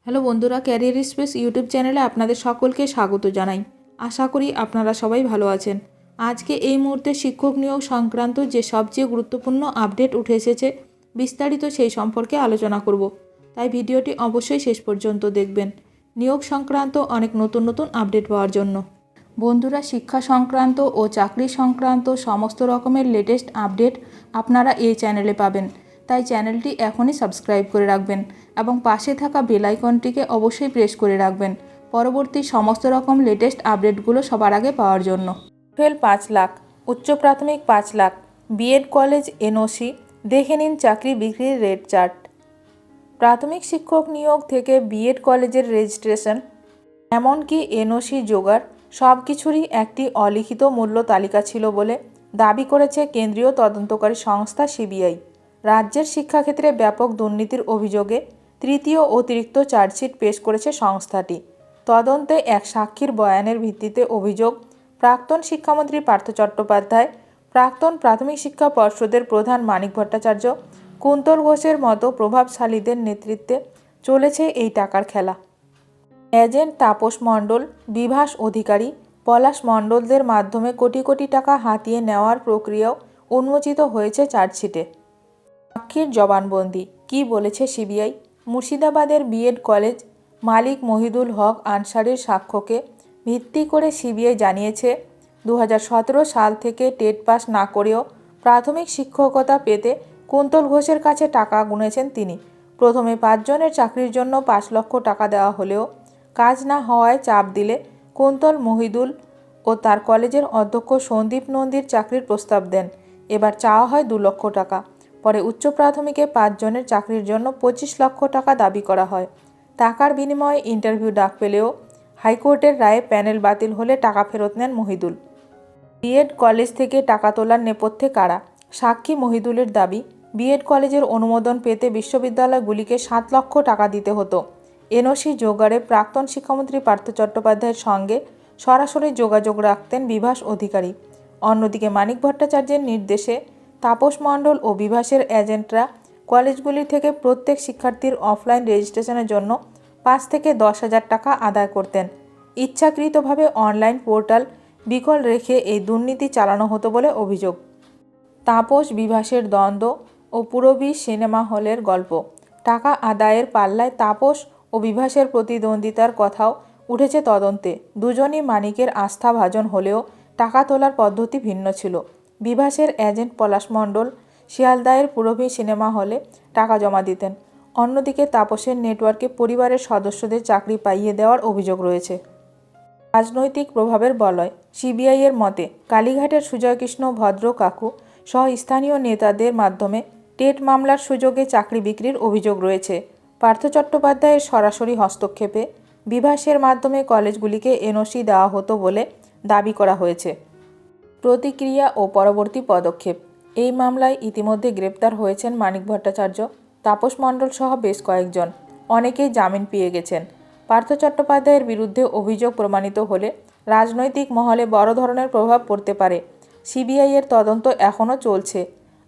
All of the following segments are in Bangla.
হ্যালো বন্ধুরা, ক্যারিয়ার স্পেস ইউটিউব চ্যানেলে আপনাদের সকলকে স্বাগত জানাই। আশা করি আপনারা সবাই ভালো আছেন। আজকে এই মুহূর্তে শিক্ষক নিয়োগ সংক্রান্ত যে সবচেয়ে গুরুত্বপূর্ণ আপডেট উঠে এসেছে, বিস্তারিত সেই সম্পর্কে আলোচনা করব। তাই ভিডিওটি অবশ্যই শেষ পর্যন্ত দেখবেন নিয়োগ সংক্রান্ত অনেক নতুন নতুন আপডেট পাওয়ার জন্য। বন্ধুরা, শিক্ষা সংক্রান্ত ও চাকরি সংক্রান্ত সমস্ত রকমের লেটেস্ট আপডেট আপনারা এই চ্যানেলে পাবেন। তাই চ্যানেলটি এখনই সাবস্ক্রাইব করে রাখবেন এবং পাশে থাকা বেল আইকনটিকে অবশ্যই প্রেস করে রাখবেন পরবর্তী সমস্ত রকম লেটেস্ট আপডেটগুলো সবার আগে পাওয়ার জন্য। টুয়েলভ 5 লাখ, উচ্চ প্রাথমিক 5 লাখ, বিএড কলেজ এনওসি, দেখে নিন চাকরি বিক্রির রেট চার্ট। প্রাথমিক শিক্ষক নিয়োগ থেকে বিএড কলেজের রেজিস্ট্রেশন এমনকি এনওসি জোগাড় সব কিছুরই একটি অলিখিত মূল্য তালিকা ছিল বলে দাবি করেছে কেন্দ্রীয় তদন্তকারী সংস্থা সিবিআই। রাজ্যের শিক্ষাক্ষেত্রে ব্যাপক দুর্নীতির অভিযোগে তৃতীয় অতিরিক্ত চার্জশিট পেশ করেছে সংস্থাটি। তদন্তে এক সাক্ষীর বয়ানের ভিত্তিতে অভিযোগ, প্রাক্তন শিক্ষামন্ত্রী পার্থ চট্টোপাধ্যায়, প্রাক্তন প্রাথমিক শিক্ষা পর্ষদের প্রধান মানিক ভট্টাচার্য, কুন্তল ঘোষের মতো প্রভাবশালীদের নেতৃত্বে চলেছে এই টাকার খেলা। এজেন্ট তাপস মণ্ডল, বিভাস অধিকারী, পলাশ মণ্ডলদের মাধ্যমে কোটি কোটি টাকা হাতিয়ে নেওয়ার প্রক্রিয়াও উন্মোচিত হয়েছে চার্জশিটে। সাক্ষীর জবানবন্দি কী বলেছে সিবিআই? মুর্শিদাবাদের বিএড কলেজ মালিক মহিদুল হক আনসারির সাক্ষ্যকে ভিত্তি করে সিবিআই জানিয়েছে, 2017 সাল থেকে টেট পাস না করেও প্রাথমিক শিক্ষকতা পেতে কুন্তল ঘোষের কাছে টাকা গুনেছেন তিনি। প্রথমে 5 জনের চাকরির জন্য 5 লক্ষ টাকা দেওয়া হলেও কাজ না হওয়ায় চাপ দিলে কুন্তল মহিদুল ও তার কলেজের অধ্যক্ষ সন্দীপ নন্দীর চাকরির প্রস্তাব দেন। এবার চাওয়া হয় 2 লক্ষ টাকা। পরে উচ্চ প্রাথমিকে 5 জনের চাকরির জন্য 25 লক্ষ টাকা দাবি করা হয়। টাকার বিনিময়ে ইন্টারভিউ ডাক পেলেও হাইকোর্টের রায়ে প্যানেল বাতিল হলে টাকা ফেরত নেন মহিদুল। বিএড কলেজ থেকে টাকা তোলার নেপথ্যে কারা? সাক্ষী মহিদুলের দাবি, বিএড কলেজের অনুমোদন পেতে বিশ্ববিদ্যালয়গুলিকে 7 লক্ষ টাকা দিতে হতো। এনওসি জোগাড়ে প্রাক্তন শিক্ষামন্ত্রী পার্থ চট্টোপাধ্যায়ের সঙ্গে সরাসরি যোগাযোগ রাখতেন বিভাস অধিকারী। অন্যদিকে মানিক ভট্টাচার্যের নির্দেশে তাপস মণ্ডল ও বিভাসের এজেন্টরা কলেজগুলি থেকে প্রত্যেক শিক্ষার্থীর অফলাইন রেজিস্ট্রেশনের জন্য 5 থেকে 10,000 টাকা আদায় করতেন। ইচ্ছাকৃতভাবে অনলাইন পোর্টাল বিকল রেখে এই দুর্নীতি চালানো হতো বলে অভিযোগ। তাপস বিভাসের দ্বন্দ্ব ও পূরবী সিনেমা হলের গল্প। টাকা আদায়ের পাল্লায় তাপস ও বিভাসের প্রতিদ্বন্দ্বিতার কথাও উঠেছে তদন্তে। দুজনই মানিকের আস্থাভাজন হলেও টাকা তোলার পদ্ধতি ভিন্ন ছিল। বিভাসের এজেন্ট পলাশ মণ্ডল শিয়ালদায়ের পূরবী সিনেমা হলে টাকা জমা দিতেন। অন্যদিকে তাপসের নেটওয়ার্কে পরিবারের সদস্যদের চাকরি পাইয়ে দেওয়ার অভিযোগ রয়েছে। রাজনৈতিক প্রভাবের বলয়। সিবিআইয়ের মতে কালীঘাটের সুজয়কৃষ্ণ ভদ্র কাকু সহ স্থানীয় নেতাদের মাধ্যমে টেট মামলার সুযোগে চাকরি বিক্রির অভিযোগ রয়েছে। পার্থ চট্টোপাধ্যায়ের সরাসরি হস্তক্ষেপে বিভাসের মাধ্যমে কলেজগুলিকে এনওসি দেওয়া হতো বলে দাবি করা হয়েছে। প্রতিক্রিয়া ও পরবর্তী পদক্ষেপ। এই মামলায় ইতিমধ্যে গ্রেপ্তার হয়েছেন মানিক ভট্টাচার্য, তাপস মণ্ডল সহ বেশ কয়েকজন। অনেকেই জামিন পেয়ে গেছেন। পার্থ চট্টোপাধ্যায়ের বিরুদ্ধে অভিযোগ প্রমাণিত হলে রাজনৈতিক মহলে বড় ধরনের প্রভাব পড়তে পারে। সিবিআইয়ের তদন্ত এখনও চলছে।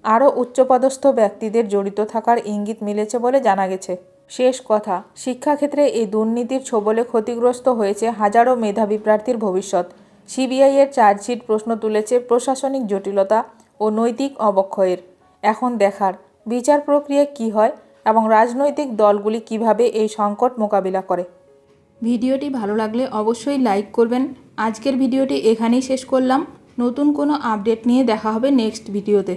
আরও উচ্চপদস্থ ব্যক্তিদের জড়িত থাকার ইঙ্গিত মিলেছে বলে জানা গেছে। শেষ কথা, শিক্ষাক্ষেত্রে এই দুর্নীতির ছোবলে ক্ষতিগ্রস্ত হয়েছে হাজারো মেধাবী প্রার্থীর ভবিষ্যৎ। সিবিআইয়ের চার্জশিট প্রশ্ন তুলেছে প্রশাসনিক জটিলতা ও নৈতিক অবক্ষয়ের। এখন দেখার বিচার প্রক্রিয়া কী হয় এবং রাজনৈতিক দলগুলি কিভাবে এই সংকট মোকাবিলা করে। ভিডিওটি ভালো লাগলে অবশ্যই লাইক করবেন। আজকের ভিডিওটি এখানেই শেষ করলাম। নতুন কোনো আপডেট নিয়ে দেখা হবে নেক্সট ভিডিওতে।